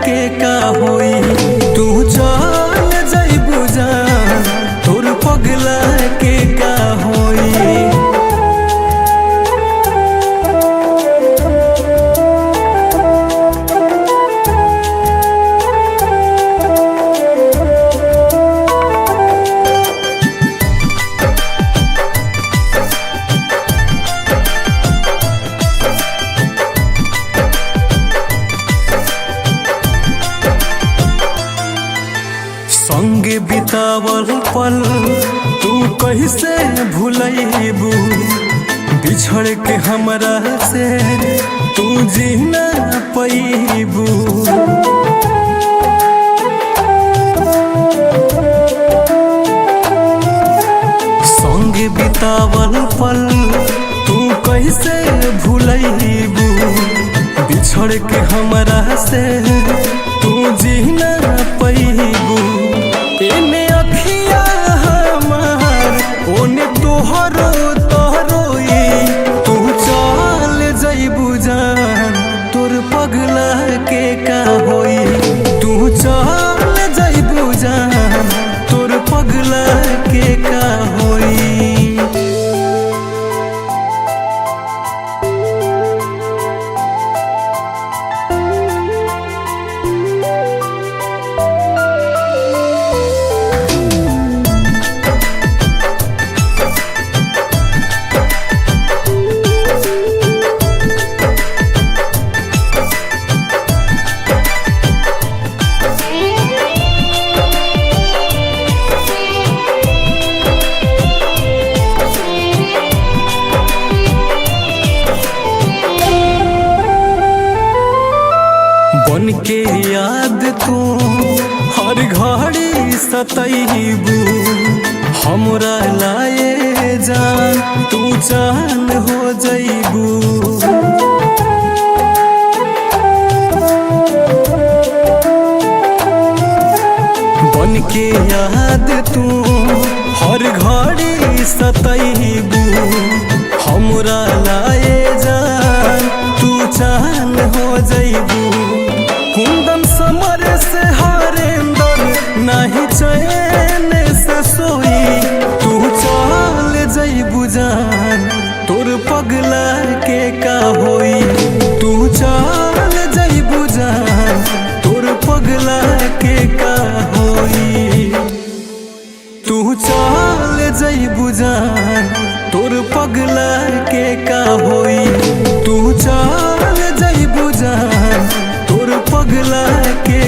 के का होई। तू चल जइबू जान तोर पगला के का होई। संगे बितावल पल तू कैसे भूलैबू। बिछड़ के हमरा से तू जी ना पैबू। संगे बितावल पल तू कैसे भूलैबू। बिछड़ के हमरा से तू जी ना पैबू। एने अखिया हमार ओने तोहरो तोहरोई। तू चल जइबू जान तोर पगला के का होई। तू चल जइबू जान तोर पगला के का होई। बन के याद तू हर घड़ी सतैबू। हमरा लाए जान तू जान हो जइबू। बन के याद तू हर घड़ी सतैबू। हमरा लाए जान तू जान हो जइबू। कुंदन समर से हरेंदर नहीं चैन से सोई। तू चल जइबू जान तोर पगला के का होई। तू चल जइबू जान तोर पगला के का होई। तू चल जइबू जान तोर पगला के का होई। तू चल जइबू जान तोर पगला के